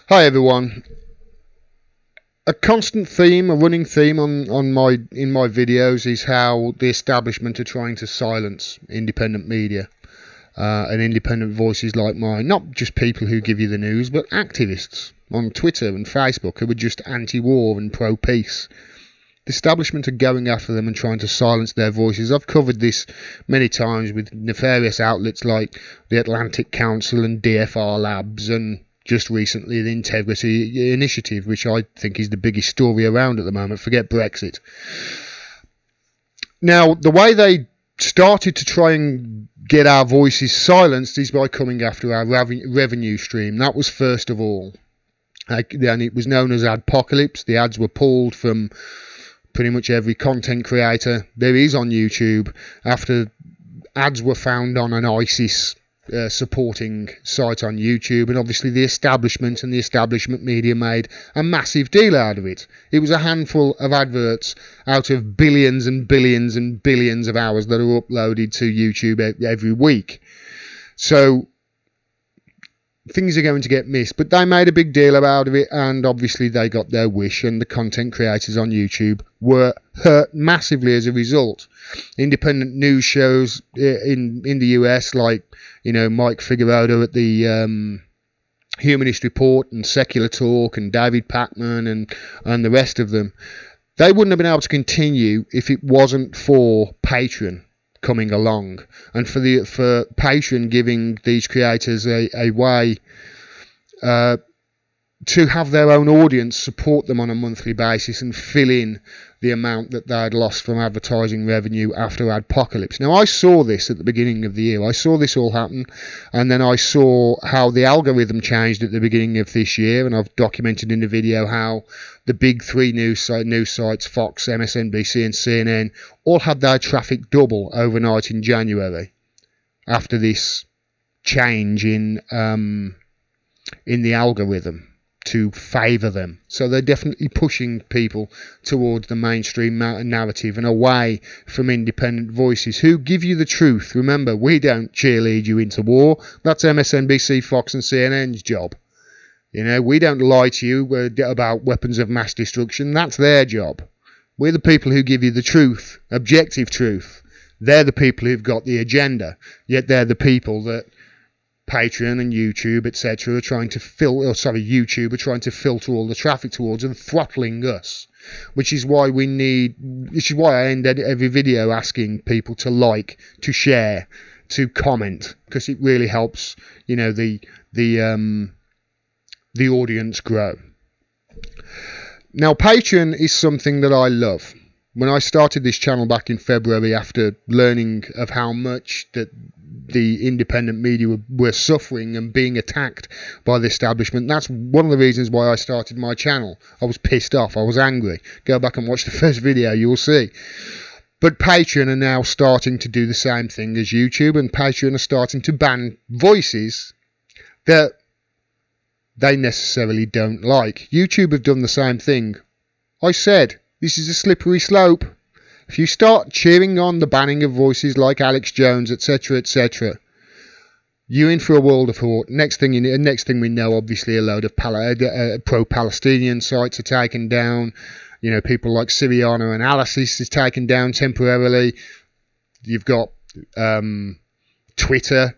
Hi everyone. A constant theme, a running theme in my videos is how the establishment are trying to silence independent media and independent voices like mine. Not just people who give you the news, but activists on Twitter and Facebook who are just anti-war and pro-peace. The establishment are going after them and trying to silence their voices. I've covered this many times with nefarious outlets like the Atlantic Council and DFR Labs, and just recently the Integrity Initiative, which I think is the biggest story around at the moment. Forget Brexit. Now, the way they started to try and get our voices silenced is by coming after our revenue stream. That was first of all. And it was known as Adpocalypse. The ads were pulled from pretty much every content creator there is on YouTube after ads were found on an ISIS supporting site on YouTube, and obviously the establishment and the establishment media made a massive deal out of it. It was a handful of adverts out of billions and billions and billions of hours that are uploaded to YouTube every week. So things are going to get missed, but they made a big deal about it, and obviously they got their wish, and the content creators on YouTube were hurt massively as a result. Independent news shows in the US, like Mike Figueroa at the Humanist Report and Secular Talk and David Pakman and the rest of them, they wouldn't have been able to continue if it wasn't for Patreon coming along, and for Patreon giving these creators a way to have their own audience support them on a monthly basis and fill in the amount that they had lost from advertising revenue after Adpocalypse. Now, I saw this at the beginning of the year. I saw this all happen, and then I saw how the algorithm changed at the beginning of this year, and I've documented in the video how the big three news sites, Fox, MSNBC and CNN, all had their traffic double overnight in January after this change in the algorithm to favour them. So they're definitely pushing people towards the mainstream narrative and away from independent voices who give you the truth. Remember, we don't cheerlead you into war. That's MSNBC, Fox and CNN's job. We don't lie to you about weapons of mass destruction. That's their job. We're the people who give you the truth, objective truth. They're the people who've got the agenda, yet they're the people that Patreon and YouTube, etc., are trying to YouTube are trying to filter all the traffic towards and throttling us, which is why I end every video asking people to like, to share, to comment, because it really helps, the audience grow. Now, Patreon is something that I love. When I started this channel back in February, after learning of how much that the independent media were suffering and being attacked by the establishment, that's one of the reasons why I started my channel. I was pissed off. I was angry. Go back and watch the first video, you will see. But Patreon are now starting to do the same thing as YouTube, and Patreon are starting to ban voices that they necessarily don't like. YouTube have done the same thing. I said, this is a slippery slope. If you start cheering on the banning of voices like Alex Jones, etc., etc., you're in for a world of hurt. Next thing we know, obviously, a load of pro-Palestinian sites are taken down. People like Syriana Analysis is taken down temporarily. You've got Twitter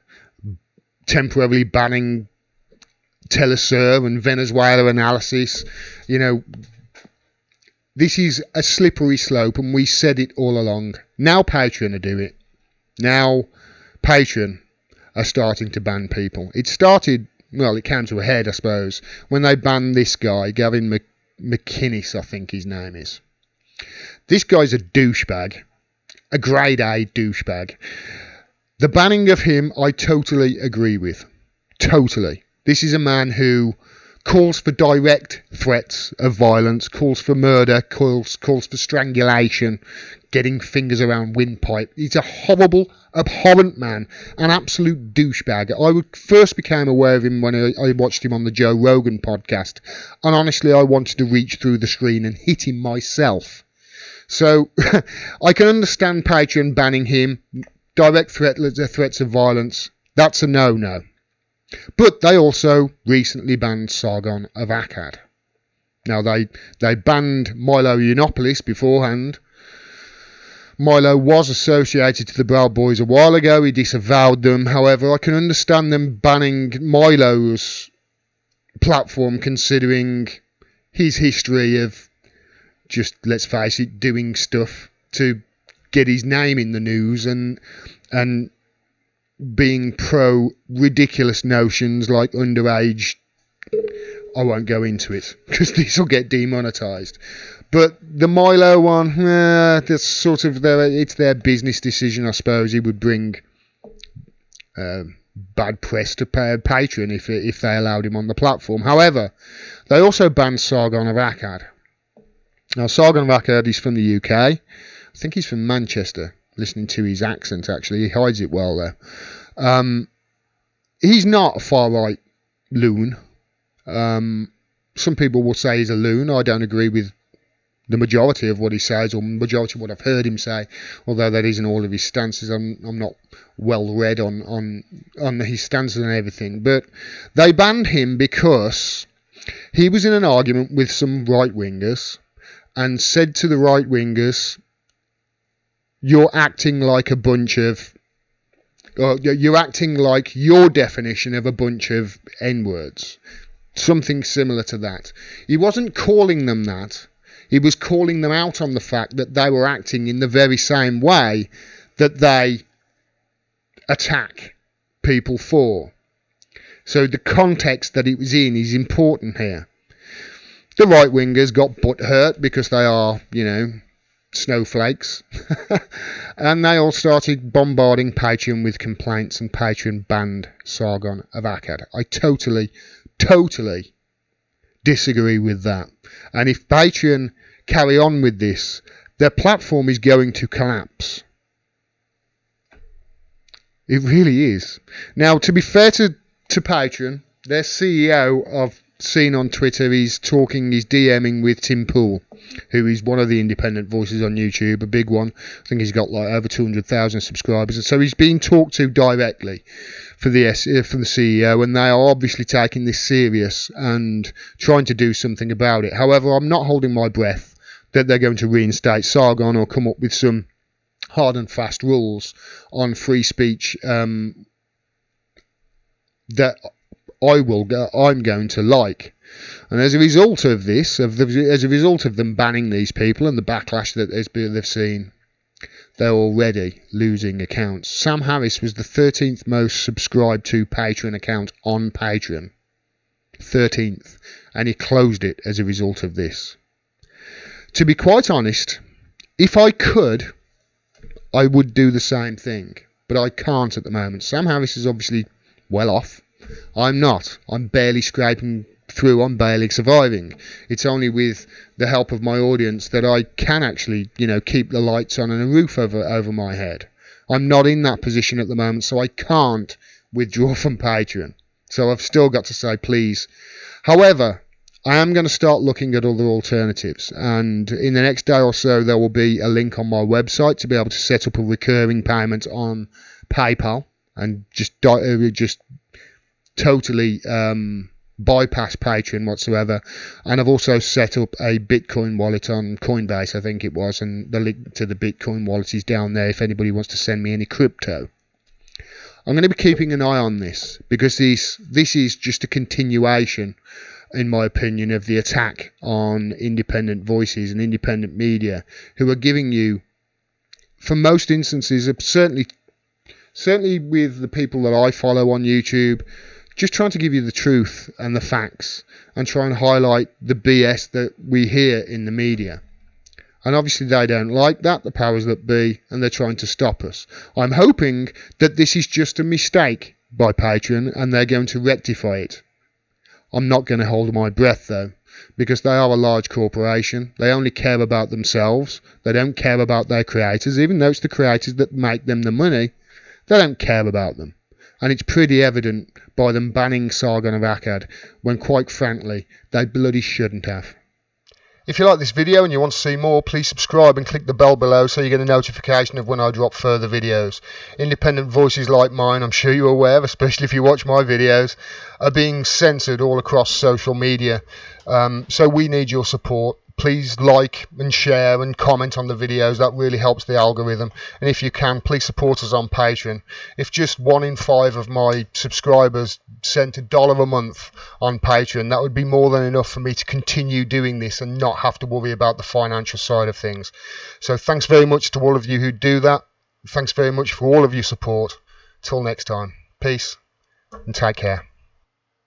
temporarily banning Telesur and Venezuela Analysis. This is a slippery slope, and we said it all along. Now Patreon are doing it. Now Patreon are starting to ban people. It started, it came to a head, I suppose, when they banned this guy, Gavin McInnes, I think his name is. This guy's a douchebag, a grade A douchebag. The banning of him, I totally agree with. Totally. This is a man who calls for direct threats of violence, calls for murder, calls for strangulation, getting fingers around windpipe. He's a horrible, abhorrent man, an absolute douchebag. I first became aware of him when I watched him on the Joe Rogan podcast, and honestly I wanted to reach through the screen and hit him myself. So I can understand Patreon banning him. Direct threats of violence, that's a no-no. But they also recently banned Sargon of Akkad. Now, they banned Milo Yiannopoulos beforehand. Milo was associated to the Proud Boys a while ago. He disavowed them. However, I can understand them banning Milo's platform, considering his history of just, let's face it, doing stuff to get his name in the news and being pro ridiculous notions like underage. I won't go into it because this will get demonetized. But the Milo one, that's sort of it's their business decision, I suppose. It would bring bad press to Patreon if they allowed him on the platform. However, they also banned Sargon of Akkad. Now, Sargon of Akkad is from the UK. I think he's from Manchester. Listening to his accent, actually, he hides it well there. He's not a far-right loon. Some people will say he's a loon. I don't agree with the majority of what he says, or majority of what I've heard him say, although that isn't all of his stances. I'm not well read on his stances and everything. But they banned him because he was in an argument with some right-wingers and said to the right-wingers, you're acting like a bunch of... you're acting like your definition of a bunch of N-words. Something similar to that. He wasn't calling them that. He was calling them out on the fact that they were acting in the very same way that they attack people for. So the context that it was in is important here. The right-wingers got butthurt because they are, snowflakes. And they all started bombarding Patreon with complaints, and Patreon banned Sargon of Akkad. I totally disagree with that. And if Patreon carry on with this, their platform is going to collapse. It really is. Now, to be fair to Patreon, their CEO, I've seen on Twitter, he's DMing with Tim Pool, who is one of the independent voices on YouTube, a big one. I think he's got like over 200,000 subscribers, and so he's being talked to directly for the CEO, and they are obviously taking this serious and trying to do something about it. However, I'm not holding my breath that they're going to reinstate Sargon or come up with some hard and fast rules on free speech that I'm going to like. And as a result of this, as a result of them banning these people and the backlash that they've seen, they're already losing accounts. Sam Harris was the 13th most subscribed to Patreon account on Patreon. 13th. And he closed it as a result of this. To be quite honest, if I could, I would do the same thing. But I can't at the moment. Sam Harris is obviously well off. I'm not. I'm barely scraping through. I'm barely surviving. It's only with the help of my audience that I can actually, keep the lights on and a roof over my head. I'm not in that position at the moment, so I can't withdraw from Patreon. So I've still got to say please. However, I am going to start looking at other alternatives, and in the next day or so there will be a link on my website to be able to set up a recurring payment on PayPal and just totally bypass Patreon whatsoever. And I've also set up a Bitcoin wallet on Coinbase, I think it was, and the link to the Bitcoin wallet is down there if anybody wants to send me any crypto. I'm going to be keeping an eye on this because this is just a continuation, in my opinion, of the attack on independent voices and independent media who are giving you, for most instances, certainly with the people that I follow on YouTube, just trying to give you the truth and the facts and try and highlight the BS that we hear in the media. And obviously they don't like that, the powers that be, and they're trying to stop us. I'm hoping that this is just a mistake by Patreon and they're going to rectify it. I'm not going to hold my breath though, because they are a large corporation. They only care about themselves. They don't care about their creators, even though it's the creators that make them the money. They don't care about them. And it's pretty evident by them banning Sargon of Akkad when, quite frankly, they bloody shouldn't have. If you like this video and you want to see more, please subscribe and click the bell below so you get a notification of when I drop further videos. Independent voices like mine, I'm sure you're aware, especially if you watch my videos, are being censored all across social media. So we need your support. Please like and share and comment on the videos. That really helps the algorithm. And if you can, please support us on Patreon. If just 1 in 5 of my subscribers sent $1 a month on Patreon, that would be more than enough for me to continue doing this and not have to worry about the financial side of things. So thanks very much to all of you who do that. Thanks very much for all of your support. Till next time, peace and take care.